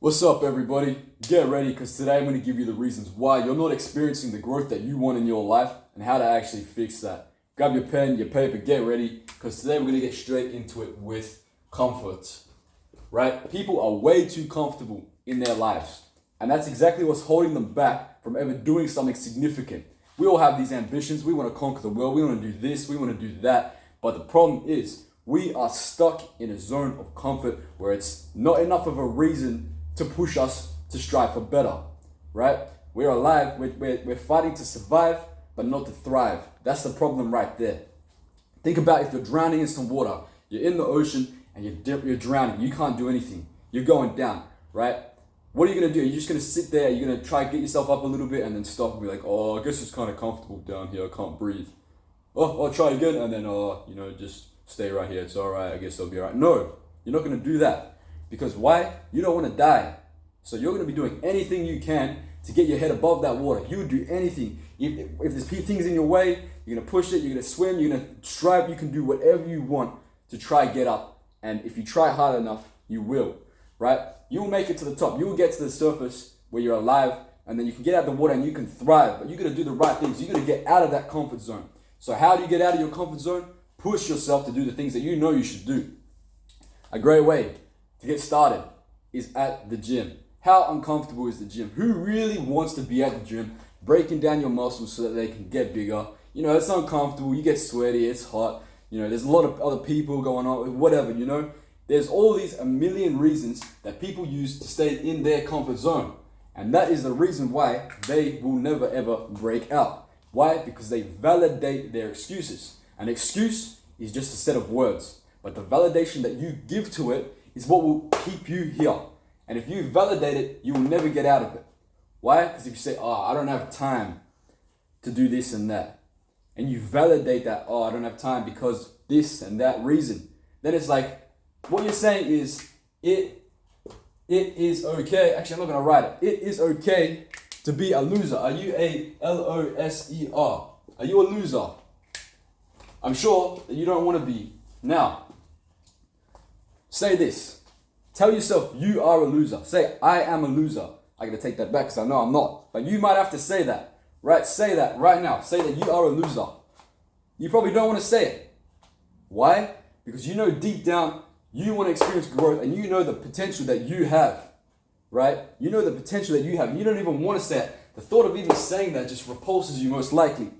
What's up, everybody? Get ready, because today I'm going to give you the reasons why you're not experiencing the growth that you want in your life and how to actually fix that. Grab your pen, your paper, get ready, because today we're going to get straight into it with comfort. Right? People are way too comfortable in their lives, and that's exactly what's holding them back from ever doing something significant. We all have these ambitions. We want to conquer the world. We want to do this. We want to do that. But the problem is we are stuck in a zone of comfort where it's not enough of a reason to push us to strive for better, right? We're alive, we're fighting to survive, but not to thrive. That's the problem right there. Think about if you're drowning in some water, you're in the ocean and you're drowning, you can't do anything, you're going down, right? What are you gonna do? You're just gonna sit there, you're gonna try to get yourself up a little bit and then stop and be like, oh, I guess it's kind of comfortable down here, I can't breathe. Oh, I'll try again, and then, just stay right here, it's all right, I guess I'll be all right. No, you're not gonna do that. Because why? You don't want to die. So you're going to be doing anything you can to get your head above that water. You would do anything. If there's things in your way, you're going to push it, you're going to swim, you're going to strive, you can do whatever you want to try get up. And if you try hard enough, you will, right? You will make it to the top. You will get to the surface where you're alive, and then you can get out of the water and you can thrive. But you're going to do the right things. You're going to get out of that comfort zone. So how do you get out of your comfort zone? Push yourself to do the things that you know you should do. A great way to get started is at the gym. How uncomfortable is the gym? Who really wants to be at the gym, breaking down your muscles so that they can get bigger? You know, it's uncomfortable, you get sweaty, it's hot, there's a lot of other people going on, whatever, There's all these a million reasons that people use to stay in their comfort zone. And that is the reason why they will never ever break out. Why? Because they validate their excuses. An excuse is just a set of words, but the validation that you give to it is what will keep you here. And if you validate it, you will never get out of it. Why? Because if you say, I don't have time to do this and that, and you validate that, I don't have time because this and that reason, then it's like, what you're saying is, it is okay. Actually, I'm not going to write it. It is okay to be a loser. Are you a loser? Are you a loser? I'm sure that you don't want to be. Now, say this. Tell yourself you are a loser. Say, I am a loser. I gotta take that back because I know I'm not. But you might have to say that, right? Say that right now. Say that you are a loser. You probably don't want to say it. Why? Because you know deep down you want to experience growth and you know the potential that you have, right? You know the potential that you have. And you don't even want to say it. The thought of even saying that just repulses you most likely,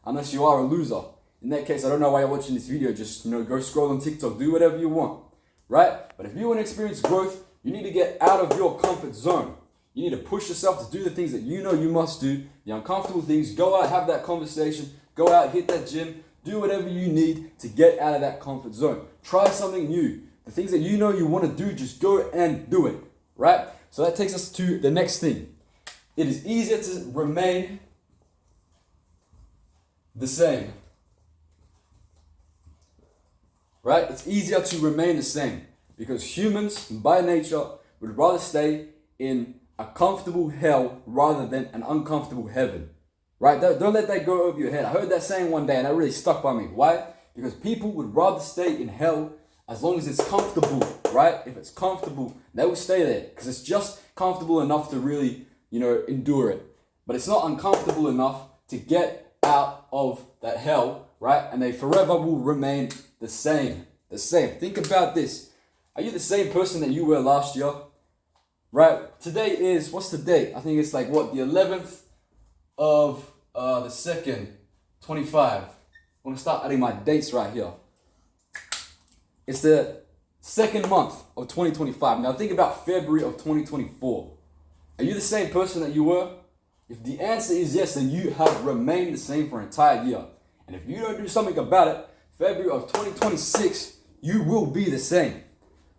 unless you are a loser. In that case, I don't know why you're watching this video. Just, go scroll on TikTok. Do whatever you want. Right? But if you want to experience growth, you need to get out of your comfort zone. You need to push yourself to do the things that you know you must do, the uncomfortable things. Go out, have that conversation. Go out, hit that gym. Do whatever you need to get out of that comfort zone. Try something new. The things that you know you want to do, just go and do it. Right? So that takes us to the next thing. It is easier to remain the same. Right? It's easier to remain the same because humans, by nature, would rather stay in a comfortable hell rather than an uncomfortable heaven. Right? Don't let that go over your head. I heard that saying one day and that really stuck by me. Why? Because people would rather stay in hell as long as it's comfortable, right? If it's comfortable, they will stay there because it's just comfortable enough to really, endure it. But it's not uncomfortable enough to get out of that hell, right? And they forever will remain the same. Think about this. Are you the same person that you were last year? Right? Today is, what's the date? I think it's the 11th of the 2nd, 25. I'm going to start adding my dates right here. It's the second month of 2025. Now think about February of 2024. Are you the same person that you were? If the answer is yes, then you have remained the same for an entire year. And if you don't do something about it, February of 2026, you will be the same.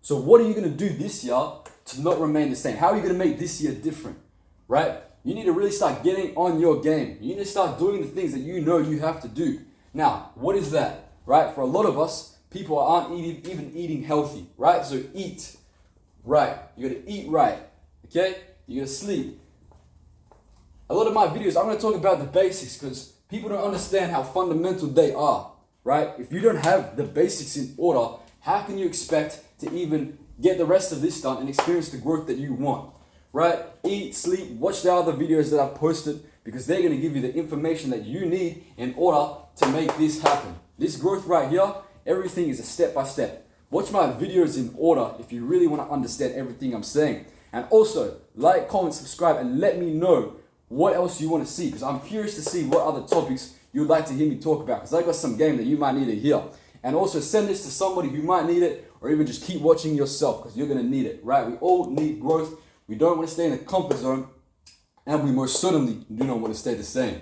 So what are you going to do this year to not remain the same? How are you going to make this year different, right? You need to really start getting on your game. You need to start doing the things that you know you have to do. Now, what is that, right? For a lot of us, people aren't even eating healthy, right? So eat right. You got to eat right, okay? You got to sleep. A lot of my videos, I'm going to talk about the basics because people don't understand how fundamental they are, right? If you don't have the basics in order, how can you expect to even get the rest of this done and experience the growth that you want? right? Eat, sleep, watch the other videos that I've posted, because they're going to give you the information that you need in order to make this happen. This growth right here, everything is a step by step. Watch my videos in order if you really want to understand everything I'm saying. And also, like, comment, subscribe, and let me know what else you want to see, because I'm curious to see what other topics you'd like to hear me talk about, because I got some game that you might need to hear. And also send this to somebody who might need it, or even just keep watching yourself, because you're going to need it, right? We all need growth. We don't want to stay in the comfort zone, and we most certainly do not want to stay the same,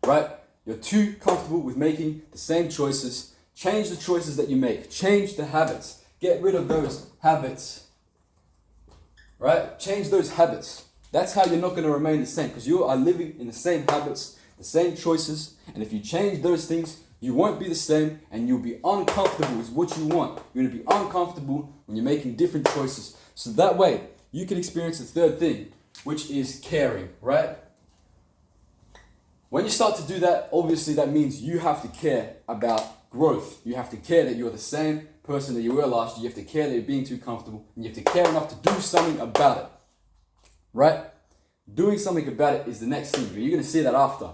right? You're too comfortable with making the same choices. Change the choices that you make. Change the habits. Get rid of those habits, right? Change those habits. That's how you're not going to remain the same, because you are living in the same habits, the same choices, and if you change those things, you won't be the same, and you'll be uncomfortable is what you want. You're going to be uncomfortable when you're making different choices. So that way, you can experience the third thing, which is caring, right? When you start to do that, obviously that means you have to care about growth. You have to care that you're the same person that you were last year. You have to care that you're being too comfortable, and you have to care enough to do something about it, right? Doing something about it is the next thing. You're going to see that after.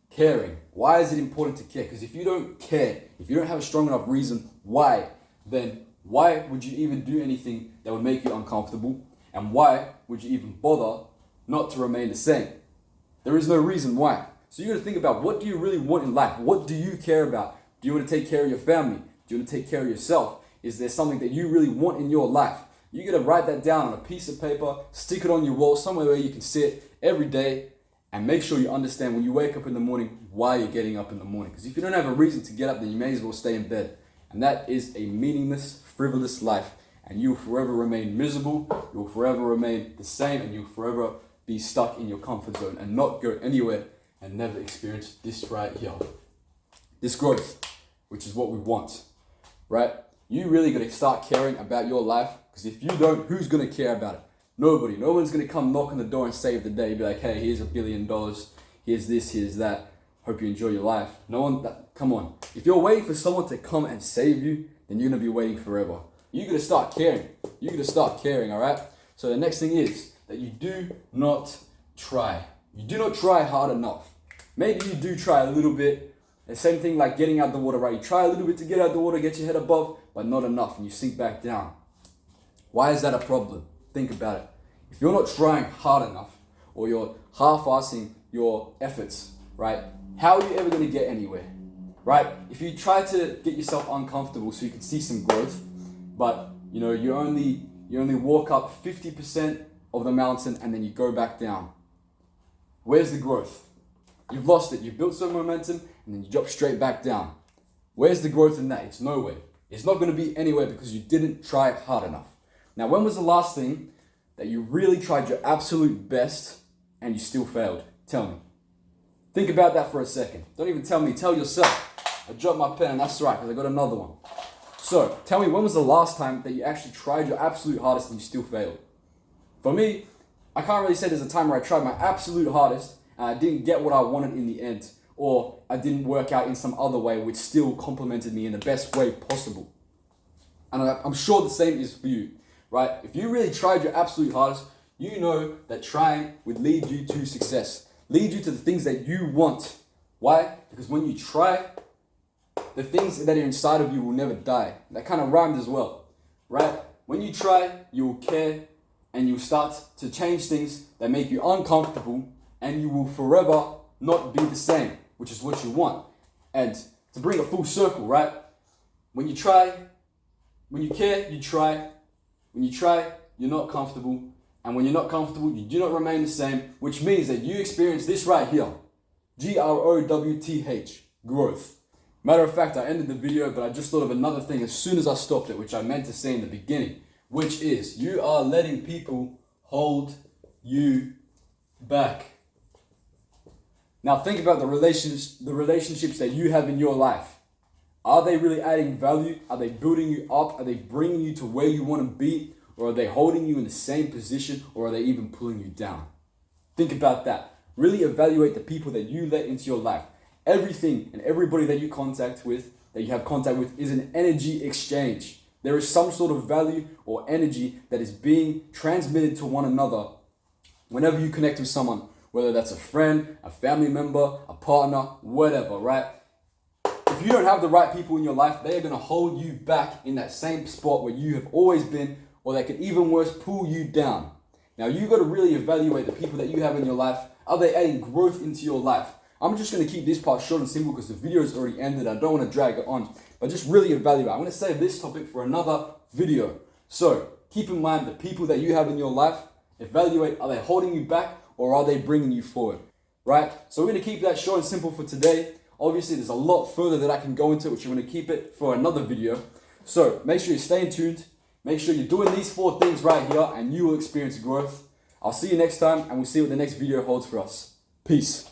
Caring. Why is it important to care? Because if you don't care, if you don't have a strong enough reason why, then why would you even do anything that would make you uncomfortable? And why would you even bother not to remain the same? There is no reason why. So you're going to think about, what do you really want in life? What do you care about? Do you want to take care of your family? Do you want to take care of yourself? Is there something that you really want in your life? You're going to write that down on a piece of paper, stick it on your wall, somewhere where you can see it every day, and make sure you understand when you wake up in the morning why you're getting up in the morning. Because if you don't have a reason to get up, then you may as well stay in bed. And that is a meaningless, frivolous life. And you'll forever remain miserable, you'll forever remain the same, and you'll forever be stuck in your comfort zone and not go anywhere and never experience this right here. This growth, which is what we want, right? You really got to start caring about your life, because if you don't, who's going to care about it? Nobody. No one's going to come knock on the door and save the day. Be like, hey, here's $1 billion. Here's this, here's that. Hope you enjoy your life. No one, come on. If you're waiting for someone to come and save you, then you're going to be waiting forever. You're going to start caring. You're going to start caring, all right? So the next thing is that you do not try. You do not try hard enough. Maybe you do try a little bit. The same thing like getting out the water, right? You try a little bit to get out the water, get your head above, but not enough, and you sink back down. Why is that a problem? Think about it. If you're not trying hard enough, or you're half-assing your efforts, right? How are you ever going to get anywhere, right? If you try to get yourself uncomfortable so you can see some growth, but you only walk up 50% of the mountain and then you go back down. Where's the growth? You've lost it. You built some momentum and then you drop straight back down. Where's the growth in that? It's nowhere. It's not going to be anywhere because you didn't try hard enough. Now, when was the last thing that you really tried your absolute best and you still failed? Tell me. Think about that for a second. Don't even tell me. Tell yourself. I dropped my pen and that's right, because I got another one. So, tell me, when was the last time that you actually tried your absolute hardest and you still failed? For me, I can't really say there's a time where I tried my absolute hardest and I didn't get what I wanted in the end, or I didn't work out in some other way which still complimented me in the best way possible. And I'm sure the same is for you, right? If you really tried your absolute hardest, you know that trying would lead you to success, lead you to the things that you want. Why? Because when you try, the things that are inside of you will never die. That kind of rhymed as well, right? When you try, you will care and you'll start to change things that make you uncomfortable, and you will forever not be the same, which is what you want. And to bring a full circle, right? When you try, when you care, you try. When you try, you're not comfortable. And when you're not comfortable, you do not remain the same, which means that you experience this right here. GROWTH, growth. Matter of fact, I ended the video, but I just thought of another thing as soon as I stopped it, which I meant to say in the beginning, which is you are letting people hold you back. Now think about the relationships that you have in your life. Are they really adding value? Are they building you up? Are they bringing you to where you want to be? Or are they holding you in the same position? Or are they even pulling you down? Think about that. Really evaluate the people that you let into your life. Everything and everybody that you have contact with is an energy exchange. There is some sort of value or energy that is being transmitted to one another Whenever you connect with someone, whether that's a friend, a family member, a partner, whatever, right? If you don't have the right people in your life, they are going to hold you back in that same spot where you have always been, or they can even worse, pull you down. Now, you got to really evaluate the people that you have in your life. Are they adding growth into your life? I'm just going to keep this part short and simple because the video has already ended. I don't want to drag it on, but just really evaluate. I'm going to save this topic for another video. So keep in mind the people that you have in your life. Evaluate, are they holding you back or are they bringing you forward, right? So we're going to keep that short and simple for today. Obviously, there's a lot further that I can go into, which I'm going to keep it for another video. So make sure you're staying tuned. Make sure you're doing these 4 things right here and you will experience growth. I'll see you next time and we'll see what the next video holds for us. Peace.